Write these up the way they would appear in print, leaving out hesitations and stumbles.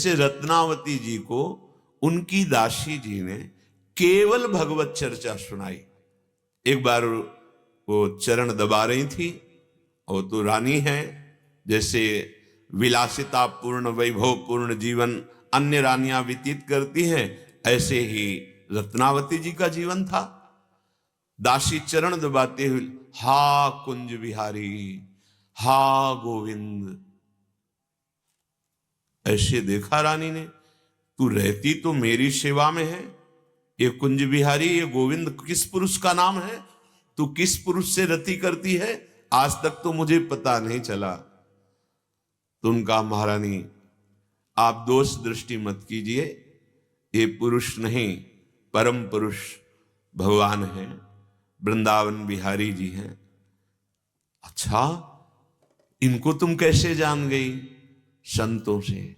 जैसे रत्नावती जी को उनकी दासी जी ने केवल भगवत चर्चा सुनाई। एक बार वो चरण दबा रही थी, और तो रानी है, जैसे विलासिता पूर्ण वैभव पूर्ण जीवन अन्य रानियां व्यतीत करती हैं, ऐसे ही रत्नावती जी का जीवन था। दासी चरण दबाते हुए, हा कुंज बिहारी, हा गोविंद, ऐसे देखा रानी ने, तू रहती तो मेरी सेवा में है, ये कुंज बिहारी, ये गोविंद किस पुरुष का नाम है, तू किस पुरुष से रति करती है, आज तक तो मुझे पता नहीं चला। तो उनका, महारानी आप दोष दृष्टि मत कीजिए, ये पुरुष नहीं परम पुरुष भगवान हैं, वृंदावन बिहारी जी हैं। अच्छा, इनको तुम कैसे जान गई? संतों से।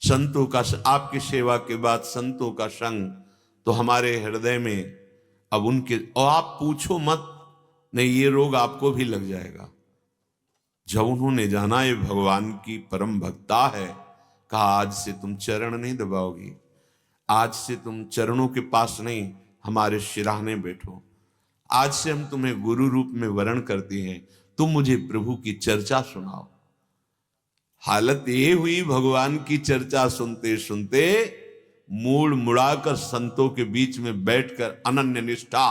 संतों का, आपकी सेवा के बाद संतों का संग तो हमारे हृदय में अब उनके, और आप पूछो मत, नहीं ये रोग आपको भी लग जाएगा। जब उन्होंने जाना ये भगवान की परम भक्ता है, कहा आज से तुम चरण नहीं दबाओगी, आज से तुम चरणों के पास नहीं हमारे सिराहने बैठो, आज से हम तुम्हें गुरु रूप में वरण करती हैं, तुम मुझे प्रभु की चर्चा सुनाओ। हालत ये हुई, भगवान की चर्चा सुनते सुनते मूड मुड़ाकर संतों के बीच में बैठकर अनन्य निष्ठा,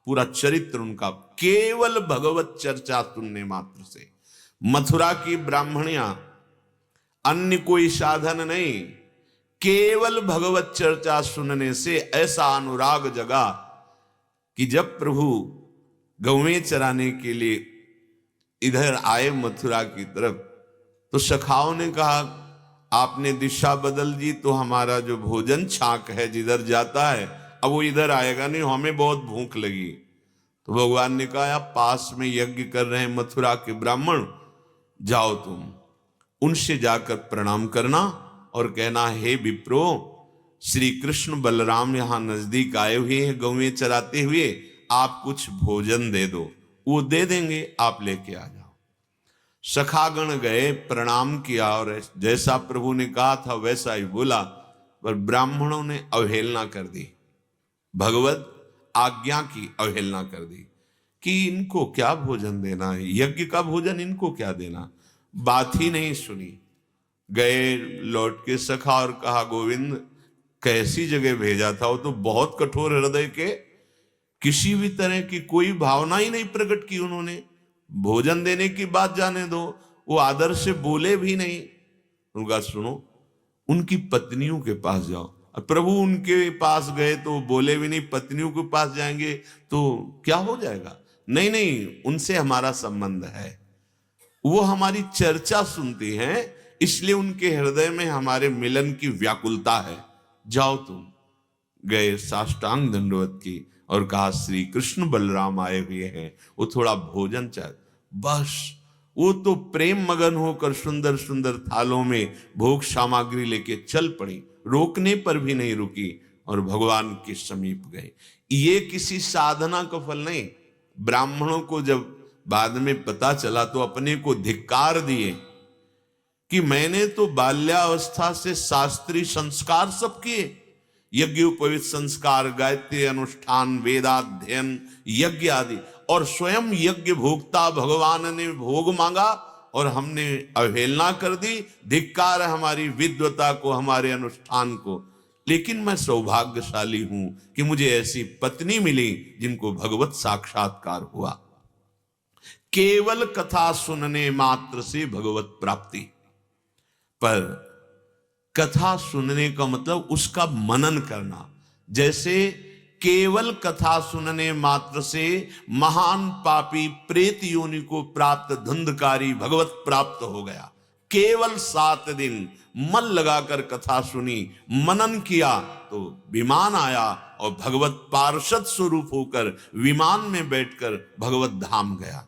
पूरा चरित्र उनका केवल भगवत चर्चा सुनने मात्र से। मथुरा की ब्राह्मणियां, अन्य कोई साधन नहीं, केवल भगवत चर्चा सुनने से ऐसा अनुराग जगा कि जब प्रभु गौवें चराने के लिए इधर आए मथुरा की तरफ, तो सखाओं ने कहा आपने दिशा बदल दी, तो हमारा जो भोजन छाक है जिधर जाता है, अब वो इधर आएगा नहीं, हमें बहुत भूख लगी। तो भगवान ने कहा आप पास में यज्ञ कर रहे हैं मथुरा के ब्राह्मण, जाओ तुम उनसे जाकर प्रणाम करना और कहना हे विप्रो, श्री कृष्ण बलराम यहां नजदीक आए हुए हैं गौवें चराते हुए, आप कुछ भोजन दे दो, वो दे देंगे, आप लेके आ जाओ। सखागण गए, प्रणाम किया, और जैसा प्रभु ने कहा था वैसा ही बोला, पर ब्राह्मणों ने अवहेलना कर दी, भगवत आज्ञा की अवहेलना कर दी कि इनको क्या भोजन देना है, यज्ञ का भोजन इनको क्या देना, बात ही नहीं सुनी। गए लौट के सखा और कहा गोविंद कैसी जगह भेजा था, वो तो बहुत कठोर हृदय के, किसी भी तरह की कोई भावना ही नहीं प्रकट की उन्होंने, भोजन देने की बात जाने दो, वो आदर से बोले भी नहीं। उनका सुनो, उनकी पत्नियों के पास जाओ। प्रभु उनके पास गए तो बोले भी नहीं, पत्नियों के पास जाएंगे तो क्या हो जाएगा? नहीं नहीं, उनसे हमारा संबंध है, वो हमारी चर्चा सुनती हैं, इसलिए उनके हृदय में हमारे मिलन की व्याकुलता है, जाओ तुम। गए, साष्टांग दंडवत की और कहा श्री कृष्ण बलराम आए हुए हैं, वो थोड़ा भोजन चाहिए। बस वो तो प्रेम मगन होकर सुंदर सुंदर थालों में भोग सामग्री लेके चल पड़ी, रोकने पर भी नहीं रुकी और भगवान के समीप गए। ये किसी साधना का फल नहीं। ब्राह्मणों को जब बाद में पता चला तो अपने को धिक्कार दिए कि मैंने तो बाल्यावस्था से शास्त्रीय संस्कार सब किए, यज्ञोपवीत संस्कार, गायत्री अनुष्ठान, वेदाध्ययन, यज्ञ आदि, और स्वयं यज्ञ भोक्ता भगवान ने भोग मांगा और हमने अवहेलना कर दी, धिक्कार है हमारी विद्वता को, हमारे अनुष्ठान को। लेकिन मैं सौभाग्यशाली हूं कि मुझे ऐसी पत्नी मिली जिनको भगवत साक्षात्कार हुआ। केवल कथा सुनने मात्र से भगवत प्राप्ति, पर कथा सुनने का मतलब उसका मनन करना। जैसे केवल कथा सुनने मात्र से महान पापी प्रेत योनि को प्राप्त धुंधकारी भगवत प्राप्त हो गया। केवल 7 दिन मन लगाकर कथा सुनी, मनन किया, तो विमान आया और भगवत पार्षद स्वरूप होकर विमान में बैठकर भगवत धाम गया।